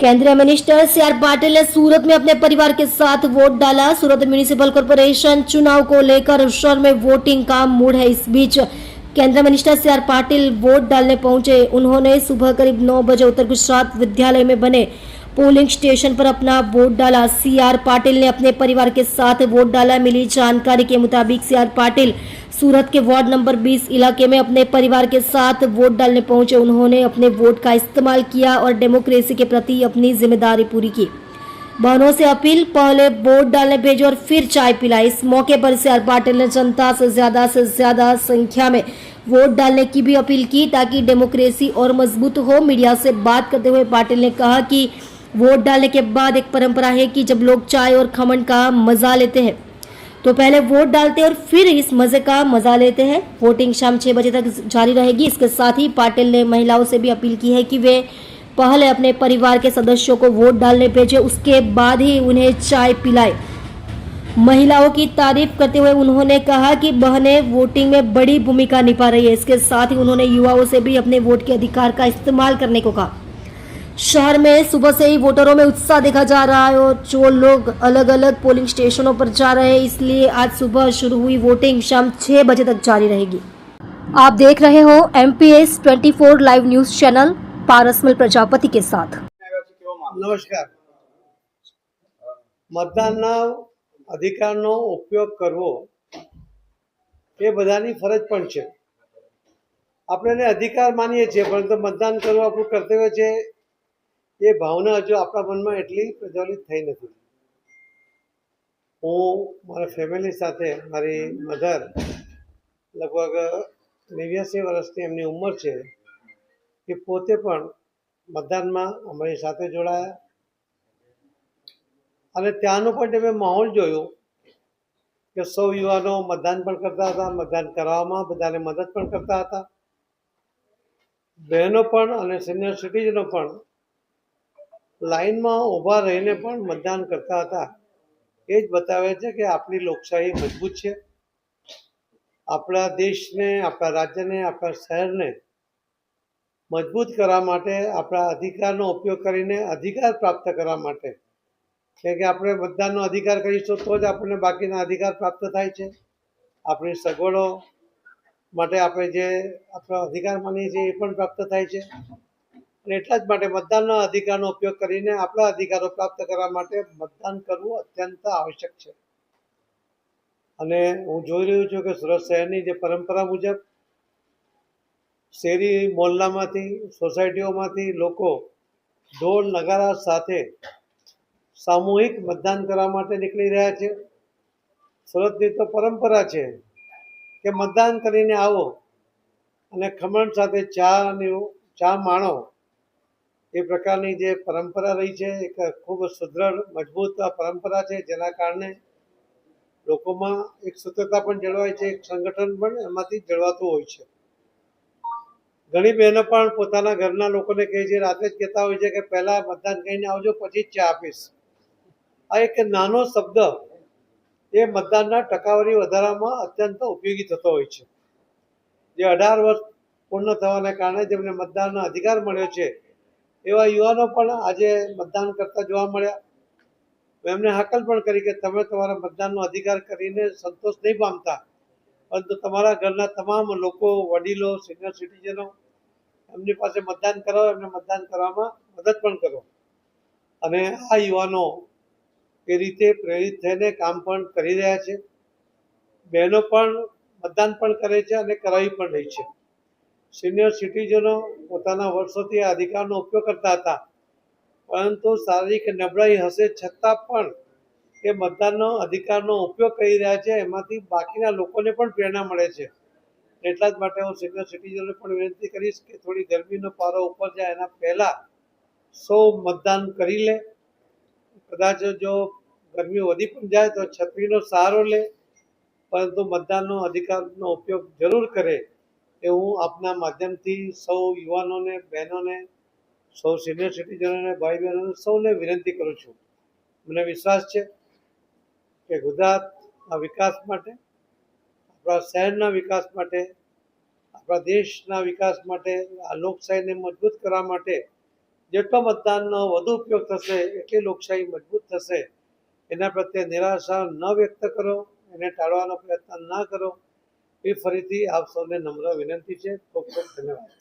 केंद्रीय minister CR. Patil ने सूरत में अपने परिवार के साथ वोट डाला। सूरत म्यूनिसिपल कॉर्पोरेशन चुनाव को लेकर शहर में वोटिंग का मूड है। इस बीच केंद्रीय मिनिस्टर सी.आर. पाटिल वोट डालने पहुंचे। उन्होंने सुबह करीब 9 बजे उत्तर गुजरात विद्यालय में बने पोलिंग स्टेशन पर अपना वोट डाला। सी.आर. पाटिल ने अपने परिवार के साथ वोट डाला। मिली जानकारी के मुताबिक सी.आर. पाटिल सूरत के वार्ड नंबर 20 इलाके में अपने परिवार के साथ वोट डालने पहुंचे। उन्होंने अपने वोट का इस्तेमाल किया और डेमोक्रेसी के प्रति अपनी जिम्मेदारी पूरी की। बहनों से अपील, पहले वोट डालने भेजो और फिर चाय पिलाई। इस मौके पर सी.आर. पाटिल ने जनता से ज्यादा संख्या में वोट डालने की भी अपील की ताकि डेमोक्रेसी और मजबूत हो। मीडिया से बात करते हुए पाटिल ने कहा कि वोट डालने के बाद एक परंपरा है कि जब लोग चाय और खमन का मजा लेते हैं तो पहले वोट डालते हैं और फिर इस मजे का मजा लेते हैं। वोटिंग शाम 6 बजे तक जारी रहेगी। इसके साथ ही पाटिल ने महिलाओं से भी अपील की है कि वे पहले अपने परिवार के सदस्यों को वोट डालने भेजे, उसके बाद ही उन्हें चाय पिलाए। महिलाओं की तारीफ करते हुए उन्होंने कहा कि बहनें वोटिंग में बड़ी भूमिका निभा रही है। इसके साथ ही उन्होंने युवाओं से भी अपने वोट के अधिकार का इस्तेमाल करने को कहा। शहर में सुबह से ही वोटरों में उत्साह देखा जा रहा है और जो लोग अलग अलग पोलिंग स्टेशनों पर जा रहे हैं, इसलिए आज सुबह शुरू हुई वोटिंग शाम 6 बजे तक जारी रहेगी। आप देख रहे हो MPS 24 live news channel Parasmal Prajapati के साथ। नमस्कार। मतदानना अधिकारનો ઉપયોગ કરવો એ બધાની ફરજ પણ છે। આપણે એને અધિકાર માનીએ છીએ, પરંતુ મતદાન કરવું આપણું કર્તવ્ય છે એ ભાવના હજુ આપણા મનમાં એટલી પ્રજ્વલિત થઈ નથી। હું મારા ફેમિલી સાથે, મારી મધર લગભગ 89 વર્ષની એમની ઉંમર છે, એ પોતે પણ મતદાનમાં અમારી સાથે જોડાયા અને ત્યાંનો પણ તમે માહોલ જોયો કે સૌ યુવાનો મતદાન પણ કરતા હતા, મતદાન કરવામાં બધાને મદદ પણ કરતા હતા। બહેનો પણ અને સિનિયર સિટીઝનો પણ લાઈનમાં ઊભા રહીને પણ મતદાન કરતા હતા। એ જ બતાવે છે કે આપણી લોકશાહી મજબૂત છે। આપણા દેશને, આપણા રાજ્યને, આપણા શહેરને મજબૂત કરવા માટે આપણા અધિકારનો ઉપયોગ કરીને અધિકાર પ્રાપ્ત કરવા માટે, કે આપણે મતદાનનો અધિકાર કરીશું તો જ આપણને બાકીના અધિકાર પ્રાપ્ત થાય છે। આપણી સગવડો માટે આપણે જે આપણો અધિકાર માનીએ છીએ એ પણ પ્રાપ્ત થાય છે અને એટલા જ માટે મતદાનના અધિકારનો ઉપયોગ કરીને આપણા અધિકારો પ્રાપ્ત કરવા માટે મતદાન કરવું અત્યંત આવશ્યક છે। અને હું જોઈ રહ્યો છું કે સુરત શહેરની જે પરંપરા મુજબ શેરી મોહલ્લામાંથી, સોસાયટીઓમાંથી લોકો ઢોલ નગારા સાથે સામૂહિક મતદાન કરવા માટે નીકળી રહ્યા છે। સુરતની તો પરંપરા છે કે મતદાન કરીને આવો અને ખમણ સાથે ચા માણો। એ પ્રકારની જે પરંપરા રહી છે એક ખૂબ સુદૃઢ મજબૂત પરંપરા છે, જેના કારણે લોકોમાં એક સૂત્રતા પણ જળવાય છે, એક સંગઠન પણ એમાંથી જળવાતું હોય છે। ઘણી બહેનો પણ પોતાના ઘરના લોકોને કહે છે, રાતે જ કહેતા હોય છે કે પહેલાં મતદાન કરીને આવજો, પછી જ ચા આપીશ। આ એક નાનો શબ્દ એ મતદાનના ટકાવારી વધારવામાં અત્યંત ઉપયોગી થતો હોય છે। જે 18 વર્ષ પૂર્ણ થવાને કારણે જેમને મતદાનનો અધિકાર મળ્યો છે એવા યુવાનો પણ આજે મતદાન કરતા જોવા મળ્યા। એમને હાકલ પણ કરી કે તમે તમારા મતદાનનો અધિકાર કરીને સંતોષ નહીં પામતા, પરંતુ તમારા ઘરના તમામ લોકો, વડીલો, સિનિયર સિટીઝનો એમની પાસે મતદાન કરાવો, એમને મતદાન કરવામાં મદદ પણ કરો। અને આ યુવાનો એ રીતે પ્રેરિત થઈને કામ પણ કરી રહ્યા છે। બહેનો પણ મતદાન પણ કરે છે અને કરાવી પણ રહી છે। સિનિયર સિટીઝનો પોતાના વર્ષોથી આ અધિકારનો ઉપયોગ કરતા હતા, પરંતુ શારીરિક નબળાઈ હશે છતાં પણ એ મતદાનનો અધિકારનો ઉપયોગ કરી રહ્યા છે। એમાંથી બાકીના લોકોને પણ પ્રેરણા મળે છે। એટલા જ માટે હું સિનિયર સિટીઝનોને પણ વિનંતી કરીશ કે થોડી ગરમીનો પારો ઉપર જાય એના પહેલાં સૌ મતદાન કરી લે। કદાચ જો ગરમી વધી પણ જાય તો છત્રીનો સહારો લે, પરંતુ મતદાનનો અધિકારનો ઉપયોગ જરૂર કરે એ હું આપના માધ્યમથી સૌ યુવાનોને, બહેનોને, સૌ સિનિયર સિટીઝનોને, ભાઈ બહેનોને સૌને વિનંતી કરું છું। મને વિશ્વાસ છે કે ગુજરાતના વિકાસ માટે, આપણા શહેરના વિકાસ માટે, આપણા દેશના વિકાસ માટે, આ લોકશાહીને મજબૂત કરવા માટે જેટલો મતદાનનો વધુ ઉપયોગ થશે એટલી લોકશાહી મજબૂત થશે. એના પ્રત્યે નિરાશા ન વ્યક્ત કરો, એને ટાળવાનો પ્રયત્ન ના કરો. એ ફરીથી આપ સૌને નમ્ર વિનંતી છે. ખૂબ ખૂબ ધન્યવાદ.